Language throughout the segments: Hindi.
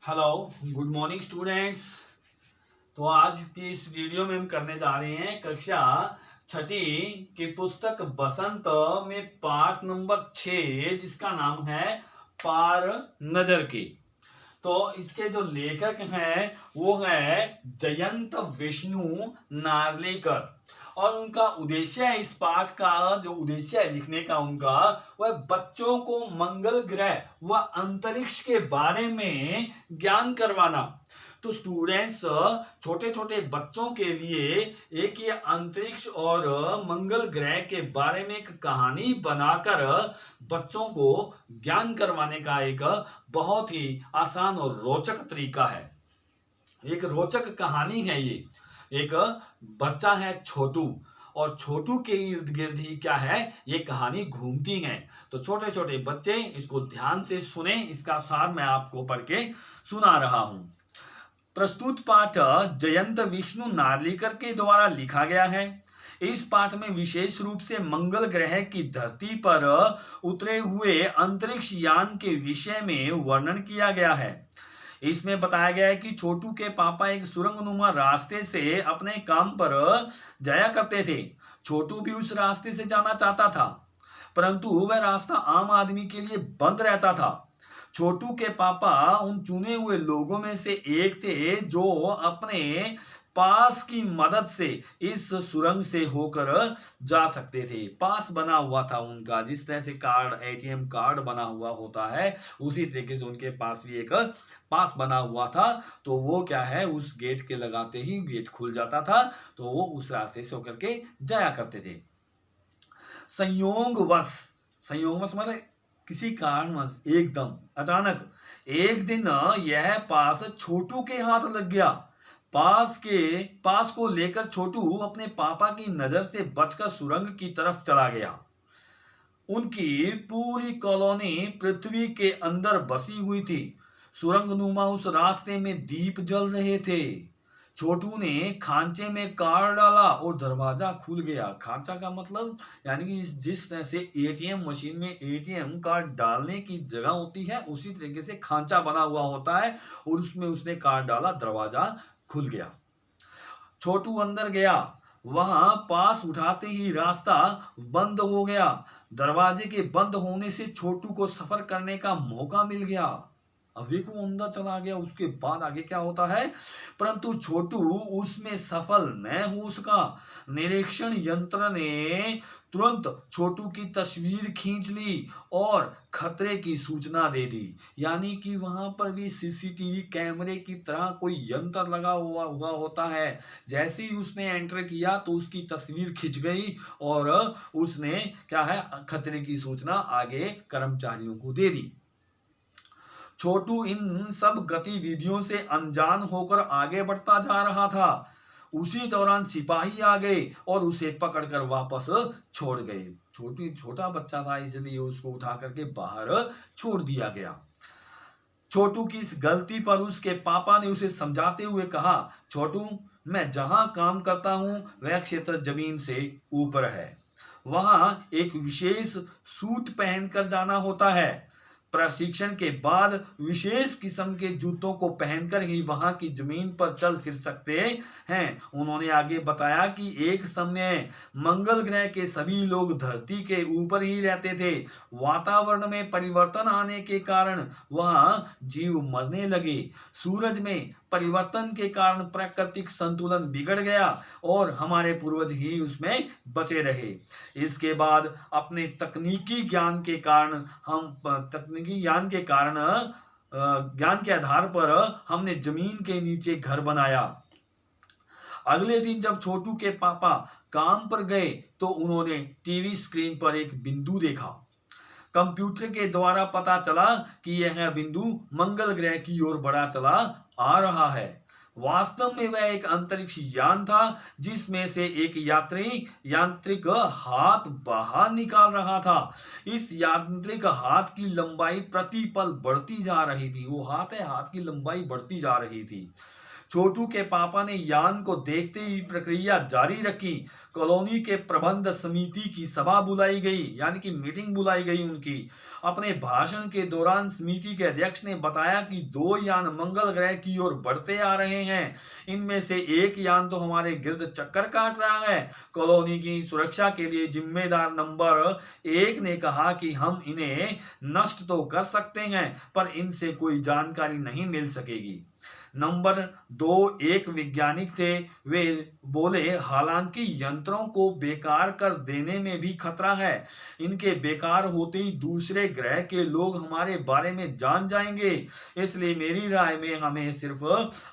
Hello, good morning students. तो आज की इस वीडियो में हम करने जा रहे हैं कक्षा छठी की पुस्तक बसंत में पाठ नंबर 6 जिसका नाम है पार नजर की। तो इसके जो लेखक हैं वो है जयंत विष्णु नार्लिकर। और उनका उद्देश्य है, इस पाठ का जो उद्देश्य है लिखने का उनका, वह बच्चों को मंगल ग्रह व अंतरिक्ष के बारे में ज्ञान करवाना। तो स्टूडेंट्स, छोटे छोटे बच्चों के लिए एक ये अंतरिक्ष और मंगल ग्रह के बारे में एक कहानी बनाकर बच्चों को ज्ञान करवाने का एक बहुत ही आसान और रोचक तरीका है। एक रोचक कहानी है ये। एक बच्चा है छोटू, और छोटू के इर्द गिर्द ही क्या है, ये कहानी घूमती है। तो छोटे छोटे बच्चे इसको ध्यान से सुने, इसका सार मैं आपको पढ़ के सुना रहा हूं। प्रस्तुत पाठ जयंत विष्णु नार्लिकर के द्वारा लिखा गया है। इस पाठ में विशेष रूप से मंगल ग्रह की धरती पर उतरे हुए अंतरिक्ष यान के विषय में वर्णन किया गया है। इसमें बताया गया है कि छोटू के पापा एक सुरंगनुमा रास्ते से अपने काम पर जाया करते थे। छोटू भी उस रास्ते से जाना चाहता था, परंतु वह रास्ता आम आदमी के लिए बंद रहता था। छोटू के पापा उन चुने हुए लोगों में से एक थे जो अपने पास की मदद से इस सुरंग से होकर जा सकते थे। पास बना हुआ था उनका, जिस तरह से कार्ड, एटीएम कार्ड बना हुआ होता है, उसी तरीके से उनके पास भी एक पास बना हुआ था। तो वो क्या है, उस गेट के लगाते ही गेट खुल जाता था, तो वो उस रास्ते से होकर के जाया करते थे। संयोगवश, संयोगवश मतलब किसी कारणवश, एकदम अचानक एक दिन यह पास छोटू के हाथ लग गया। पास को लेकर छोटू अपने पापा की नजर से बचकर सुरंग की तरफ चला गया। उनकी पूरी कॉलोनी पृथ्वी के अंदर बसी हुई थी। सुरंगनुमा उस रास्ते में दीप जल रहे थे। छोटू ने खांचे में कार्ड डाला और दरवाजा खुल गया। खांचा का मतलब यानी कि जिस तरह से एटीएम मशीन में एटीएम कार्ड डालने की जगह होती है, उसी तरीके से खांचा बना हुआ होता है, और उसमें उसने कार्ड डाला, दरवाजा खुल गया। छोटू अंदर गया, वहां पास उठाते ही रास्ता बंद हो गया। दरवाजे के बंद होने से छोटू को सफर करने का मौका मिल गया। अब देखो, अंदर चला गया, उसके बाद आगे क्या होता है, परंतु छोटू उसमें सफल न हो सका। निरीक्षण यंत्र ने तुरंत छोटू की तस्वीर खींच ली और खतरे की सूचना दे दी। यानी कि वहां पर भी सीसीटीवी कैमरे की तरह कोई यंत्र लगा हुआ होता है। जैसे ही उसने एंटर किया तो उसकी तस्वीर खिंच गई और उसने क्या है, खतरे की सूचना आगे कर्मचारियों को दे दी। छोटू इन सब गतिविधियों से अनजान होकर आगे बढ़ता जा रहा था। उसी दौरान सिपाही आ गए और उसे पकड़कर वापस छोड़ गए। छोटा बच्चा था, इसलिए उसको उठा करके बाहर छोड़ दिया गया। छोटू की इस गलती पर उसके पापा ने उसे समझाते हुए कहा, छोटू, मैं जहां काम करता हूं वह क्षेत्र जमीन से ऊपर है। वहां एक विशेष सूट पहनकर जाना होता है। प्रशिक्षण के बाद विशेष किस्म के जूतों को पहनकर ही वहां की जमीन पर चल फिर सकते हैं। उन्होंने आगे बताया कि एक समय मंगल ग्रह के सभी लोग धरती के ऊपर ही रहते थे। वातावरण में परिवर्तन आने के कारण वहां जीव मरने लगे। सूरज में परिवर्तन के कारण प्राकृतिक संतुलन बिगड़ गया और हमारे पूर्वज ही उसमें बचे रहे। इसके बाद अपने तकनीकी ज्ञान के आधार पर हमने जमीन के नीचे घर बनाया। अगले दिन जब छोटू के पापा काम पर गए तो उन्होंने टीवी स्क्रीन पर एक बिंदु देखा। कंप्यूटर के द्वारा पता चला कि यह बिंदु मंगल ग्रह की ओर बढ़ा चला आ रहा है। वास्तव में वह एक अंतरिक्ष यान था जिसमें से एक यात्री यांत्रिक हाथ बाहर निकाल रहा था। इस यांत्रिक हाथ की लंबाई प्रति पल बढ़ती जा रही थी। वो हाथ है, हाथ की लंबाई बढ़ती जा रही थी। छोटू के पापा ने यान को देखते ही प्रक्रिया जारी रखी। कॉलोनी के प्रबंध समिति की सभा बुलाई गई, यानी कि मीटिंग बुलाई गई उनकी। अपने भाषण के दौरान समिति के अध्यक्ष ने बताया कि 2 यान मंगल ग्रह की ओर बढ़ते आ रहे हैं। इनमें से एक यान तो हमारे गिर्द चक्कर काट रहा है। कॉलोनी की सुरक्षा के लिए जिम्मेदार नंबर 1 ने कहा कि हम इन्हें नष्ट तो कर सकते हैं, पर इनसे कोई जानकारी नहीं मिल सकेगी। नंबर 2 एक वैज्ञानिक थे। वे बोले, हालांकि यंत्रों को बेकार कर देने में भी खतरा है। इनके बेकार होते ही दूसरे ग्रह के लोग हमारे बारे में जान जाएंगे। इसलिए मेरी राय में हमें सिर्फ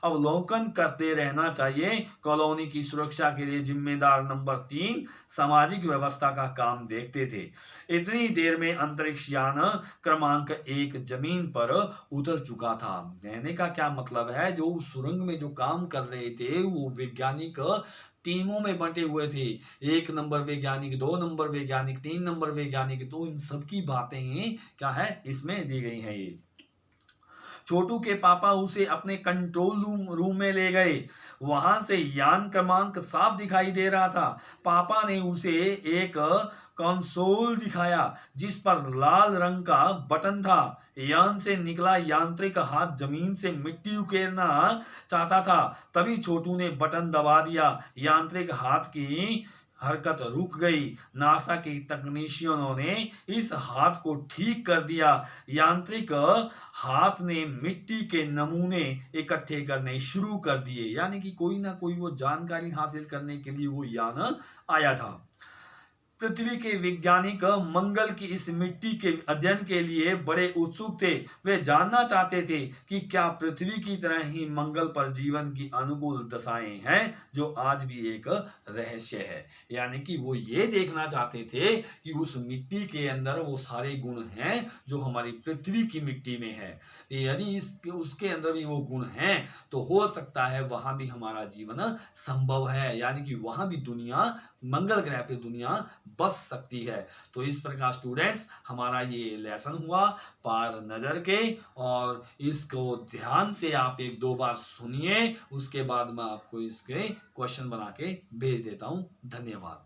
अवलोकन करते रहना चाहिए। कॉलोनी की सुरक्षा के लिए जिम्मेदार नंबर 3 सामाजिक व्यवस्था का काम देखते थे। इतनी देर में अंतरिक्ष यान क्रमांक 1 जमीन पर उतर चुका था। कहने का क्या मतलब है, जो उस सुरंग में जो काम कर रहे थे वो वैज्ञानिक टीमों में बंटे हुए थे। 1 नंबर वैज्ञानिक, 2 नंबर वैज्ञानिक, 3 नंबर वैज्ञानिक, तो इन सब की बातें क्या है इसमें दी गई हैं। ये छोटू के पापा उसे अपने कंट्रोल रूम में ले गए। वहां से यान क्रमांक साफ दिखाई दे रहा था। पापा ने उसे एक कंसोल दिखाया जिस पर लाल रंग का बटन था। यान से निकला यांत्रिक हाथ जमीन से मिट्टी उकेरना चाहता था। तभी छोटू ने बटन दबा दिया। यांत्रिक हाथ की हरकत रुक गई। नासा के तकनीशियनों ने इस हाथ को ठीक कर दिया। यांत्रिक हाथ ने मिट्टी के नमूने इकट्ठे करने शुरू कर दिए, यानी कि कोई ना कोई वो जानकारी हासिल करने के लिए वो यान आया था। पृथ्वी के वैज्ञानिक मंगल की इस मिट्टी के अध्ययन के लिए बड़े उत्सुक थे। वे जानना चाहते थे कि क्या पृथ्वी की तरह ही मंगल पर जीवन की अनुकूल दशाएं हैं, जो आज भी एक रहस्य है। यानी कि वो ये देखना चाहते थे कि उस मिट्टी के अंदर वो सारे गुण हैं जो हमारी पृथ्वी की मिट्टी में है। यदि उसके अंदर भी वो गुण हैं तो हो सकता है वहां भी हमारा जीवन संभव है, यानी कि वहां भी दुनिया, मंगल ग्रह पे दुनिया बच सकती है। तो इस प्रकार स्टूडेंट्स हमारा ये लेसन हुआ पार नजर के, और इसको ध्यान से आप 1-2 बार सुनिए। उसके बाद मैं आपको इसके क्वेश्चन बना के भेज देता हूं। धन्यवाद।